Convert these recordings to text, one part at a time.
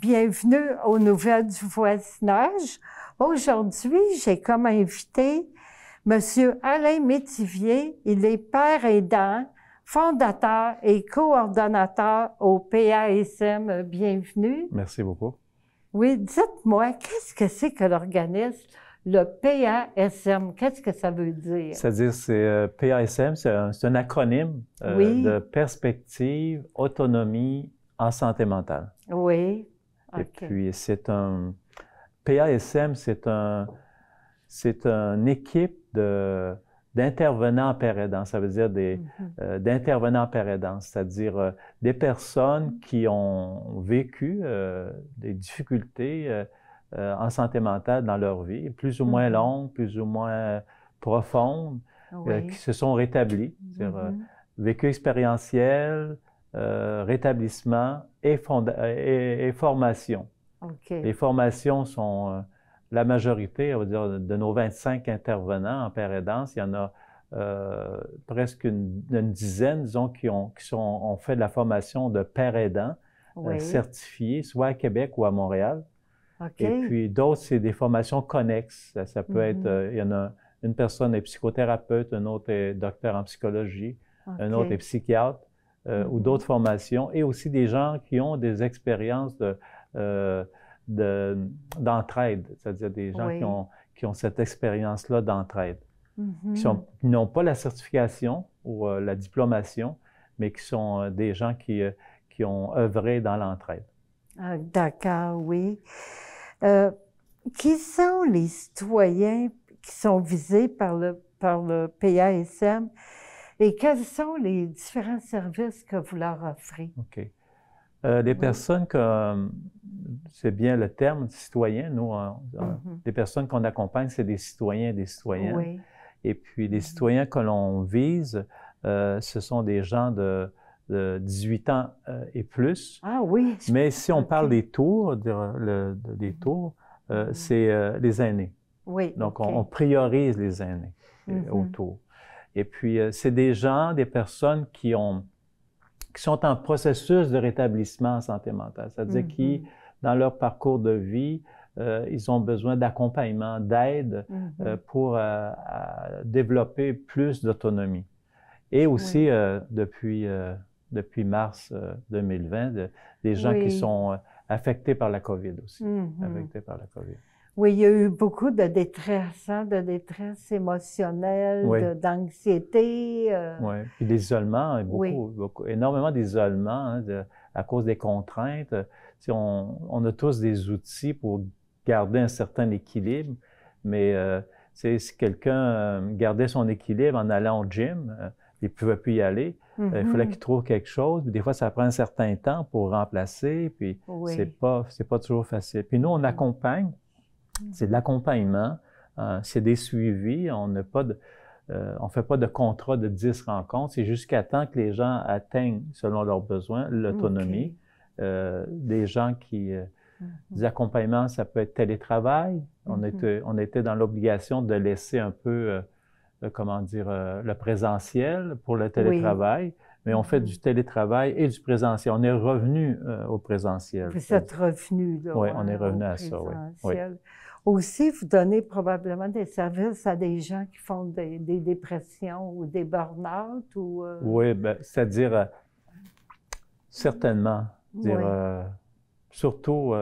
bienvenue aux nouvelles du voisinage. Aujourd'hui, j'ai comme invité Monsieur Alain Métivier. Il est père aidant, fondateur et coordonnateur au PASM. Bienvenue. Merci beaucoup. Oui, dites-moi, qu'est-ce que c'est que l'organisme, le PASM? Qu'est-ce que ça veut dire? C'est-à-dire, PASM, c'est un acronyme Oui. de perspective, autonomie en santé mentale. Oui. Et OK. puis, PASM, c'est une équipe d'intervenants en pair aidant. Ça veut dire d'intervenants en pair aidant, c'est-à-dire des personnes qui ont vécu des difficultés en santé mentale dans leur vie, plus ou moins longues, plus ou moins profondes, Oui. qui se sont rétablies. C'est-à-dire vécu expérientiel, rétablissement et formation. OK. Les formations sont la majorité, on va dire, de nos 25 intervenants en pair aidance. Il y en a presque une dizaine, disons, qui ont fait de la formation de pair aidant certifiés, soit à Québec ou à Montréal. OK. Et puis d'autres, c'est des formations connexes. Ça peut être, il y en a une personne est psychothérapeute, un autre est docteur en psychologie, un autre est psychiatre, ou d'autres formations, et aussi des gens qui ont des expériences d'entraide, c'est-à-dire des gens qui ont cette expérience-là d'entraide, qui n'ont pas la certification ou la diplomation, mais qui sont des gens qui ont œuvré dans l'entraide. Ah, d'accord, oui. Qui sont les citoyens qui sont visés par le PASM et quels sont les différents services que vous leur offrez? OK. Les personnes c'est bien le terme citoyen, nous, les personnes qu'on accompagne, c'est des citoyens et des citoyennes. Oui. Et puis les citoyens que l'on vise, ce sont des gens de 18 ans et plus. Ah oui. Mais si on parle des tours, des tours, c'est les aînés. Oui. Donc, on priorise les aînés autour. Et puis, c'est des gens, des personnes qui sont en processus de rétablissement en santé mentale. C'est-à-dire qui, dans leur parcours de vie, ils ont besoin d'accompagnement, d'aide pour développer plus d'autonomie. Et aussi, depuis mars 2020, des gens qui sont affectés par la COVID aussi. Affectés par la COVID. Oui, il y a eu beaucoup de détresse, de détresse émotionnelle, d'anxiété. Oui, puis d'isolement, énormément d'isolement à cause des contraintes. On a tous des outils pour garder un certain équilibre, mais si quelqu'un gardait son équilibre en allant au gym, il ne pouvait plus y aller. Il fallait qu'il trouve quelque chose. Puis des fois, ça prend un certain temps pour remplacer. Puis c'est pas toujours facile. Puis nous, on accompagne. C'est de l'accompagnement. C'est des suivis. On fait pas de contrat de 10 rencontres. C'est jusqu'à temps que les gens atteignent, selon leurs besoins, l'autonomie. Des gens qui... des accompagnements, ça peut être télétravail. On était dans l'obligation de laisser un peu... le présentiel pour le télétravail, mais on fait du télétravail et du présentiel. On est revenu au présentiel. Vous êtes revenu, là. Oui, on est revenu à ça, oui. Aussi, vous donnez probablement des services à des gens qui font des dépressions ou des burn-out ou... Oui, c'est-à-dire, certainement, surtout,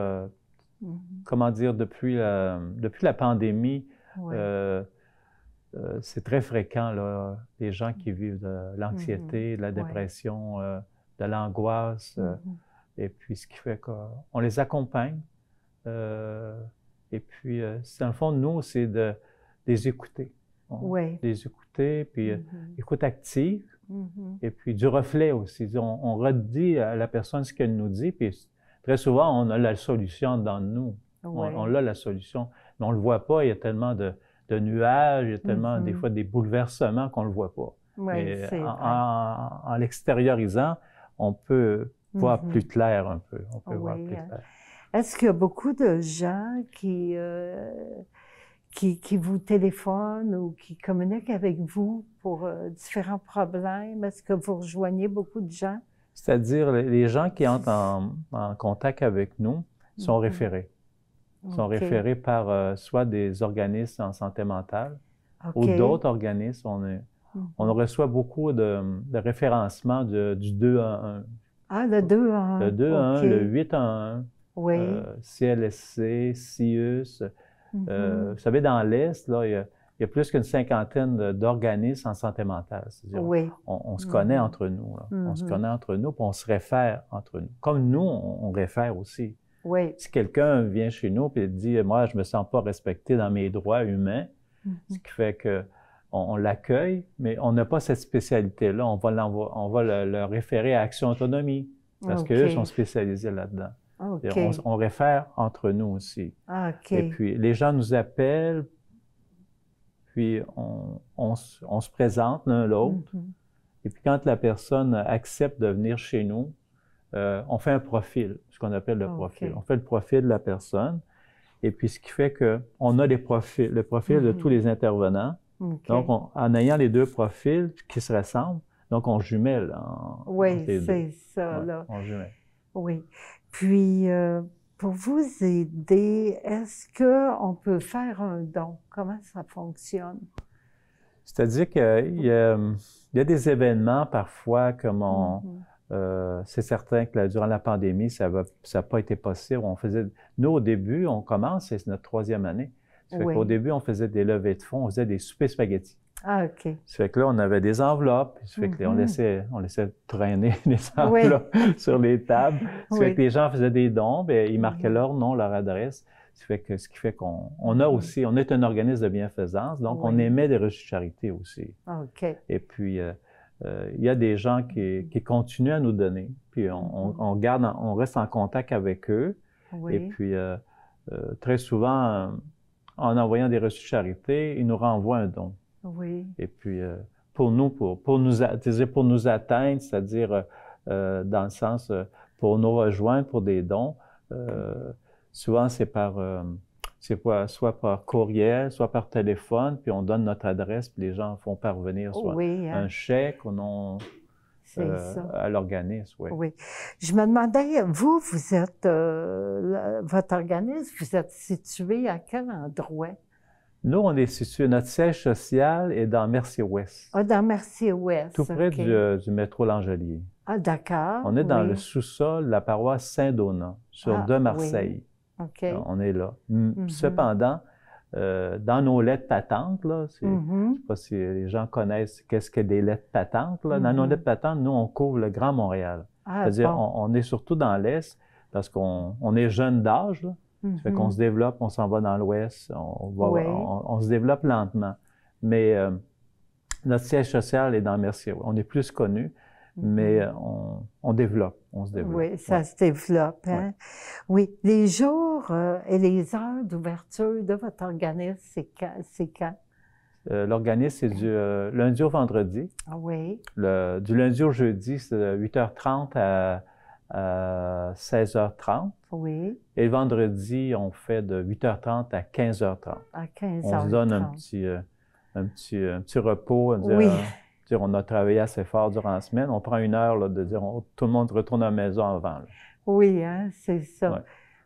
comment dire, depuis la pandémie, c'est très fréquent, là, les gens qui vivent de l'anxiété, de la dépression, de l'angoisse. Et puis, ce qui fait qu'on les accompagne. Et puis, dans le fond, nous, c'est de les écouter. Les écouter, puis écoute active. Et puis, du reflet aussi. On redit à la personne ce qu'elle nous dit. Puis, très souvent, on a la solution dans nous. On a la solution. Mais on ne le voit pas. Il y a tellement de nuages, il y a tellement, des fois, des bouleversements qu'on ne le voit pas. Mais en l'extériorisant, on peut voir plus clair un peu. On peut voir plus clair. Est-ce qu'il y a beaucoup de gens qui vous téléphonent ou qui communiquent avec vous pour différents problèmes? Est-ce que vous rejoignez beaucoup de gens? C'est-à-dire, les gens qui entrent en contact avec nous, sont référés. Ils sont référés par soit des organismes en santé mentale ou d'autres organismes. On reçoit beaucoup de référencements du 2-1-1. Ah, le 2-1-1. Le 2-1-1, le 8-1-1, CLSC, CIUS. Vous savez, dans l'Est, là, il y a plus qu'une cinquantaine d'organismes en santé mentale. C'est-à-dire, on se connaît entre nous. Là. On se connaît entre nous, puis on se réfère entre nous. Comme nous, on réfère aussi. Si quelqu'un vient chez nous et dit « Moi, je ne me sens pas respecté dans mes droits humains », ce qui fait qu'on l'accueille, mais on n'a pas cette spécialité-là. On va le référer à Action Autonomie, parce qu'eux sont spécialisés là-dedans. On réfère entre nous aussi. Et puis, les gens nous appellent, puis on se présente l'un l'autre. Et puis, quand la personne accepte de venir chez nous, on fait un profil, ce qu'on appelle le profil. On fait le profil de la personne. Et puis, ce qui fait qu'on a le profil de tous les intervenants. Donc, en ayant les deux profils qui se ressemblent, donc on jumelle. C'est ça, là. On jumelle. Oui. Puis, pour vous aider, est-ce qu'on peut faire un don? Comment ça fonctionne? C'est-à-dire qu'il y a des événements parfois comme c'est certain que durant la pandémie, ça n'a pas été possible. Nous, au début, on commence, c'est notre 3e année. Ça fait qu'au début, on faisait des levées de fonds, on faisait des soupers spaghettis. Ah, OK. Ça fait que là, on avait des enveloppes. Ça fait que on laissait traîner les enveloppes sur les tables. Ça fait que les gens faisaient des dons, bien, ils marquaient leur nom, leur adresse. Ça fait que, ce qui fait qu'on on est un organisme de bienfaisance, donc on émet des reçus de charité aussi. OK. Et puis, il y a des gens qui continuent à nous donner. Puis on reste en contact avec eux. Et puis, très souvent, en envoyant des reçus de charité, ils nous renvoient un don. Et puis, pour nous atteindre, c'est-à-dire dans le sens, pour nous rejoindre pour des dons, souvent c'est soit par courriel, soit par téléphone, puis on donne notre adresse, puis les gens font parvenir soit un chèque ou non à l'organisme. Oui. Je me demandais, vous êtes, votre organisme, vous êtes situé à quel endroit? Nous, on est situé, notre siège social est dans Mercier-Ouest. Ah, dans Mercier-Ouest. Tout près du métro Langelier. Ah, d'accord. On est dans le sous-sol de la paroisse Saint-Donat, sur de Marseille. On est là. Cependant, dans nos lettres patentes, là, je ne sais pas si les gens connaissent qu'est-ce que des lettres patentes. Là. Dans nos lettres patentes, nous, on couvre le Grand Montréal. C'est-à-dire, on est surtout dans l'Est, parce qu'on est jeune d'âge, là. Ça fait qu'on se développe, on s'en va dans l'Ouest, on se développe lentement. Mais notre siège social est dans Mercier. On est plus connu, mais on développe, on se développe. Oui, ça se développe. Hein? Oui. Les jours et les heures d'ouverture de votre organisme, c'est quand? L'organisme, c'est du lundi au vendredi. Ah oui. Du lundi au jeudi, c'est de 8h30 à 16h30. Oui. Et le vendredi, on fait de 8h30 à 15h30. À 15h30. On se donne un petit repos. On a travaillé assez fort durant la semaine. On prend une heure là, de dire tout le monde retourne à la maison avant. Là. Oui, hein, c'est ça.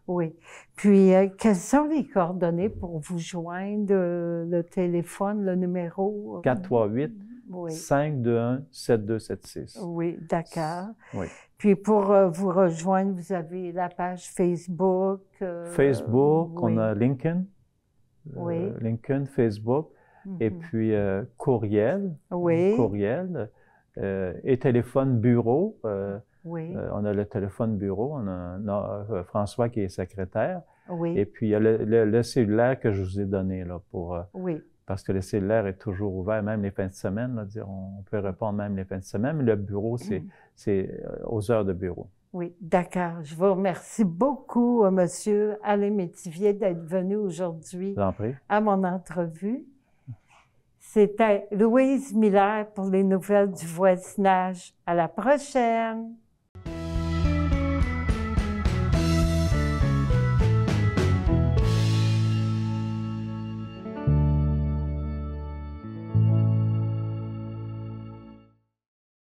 Oui. Puis, quelles sont les coordonnées pour vous joindre? Le téléphone, le numéro? 438-521-7276. Oui, d'accord. Oui. Puis, pour vous rejoindre, vous avez la page Facebook. On a LinkedIn. LinkedIn, Facebook. Et puis, courriel. Courriel. Et téléphone bureau. On a le téléphone bureau. On a François qui est secrétaire. Et puis, il y a le cellulaire que je vous ai donné là, parce que le cellulaire est toujours ouvert, même les fins de semaine. Là, on peut répondre même les fins de semaine, mais le bureau, c'est aux heures de bureau. Oui, d'accord. Je vous remercie beaucoup, Monsieur Alain Métivier, d'être venu aujourd'hui à mon entrevue. C'était Louise Miller pour les nouvelles du voisinage. À la prochaine!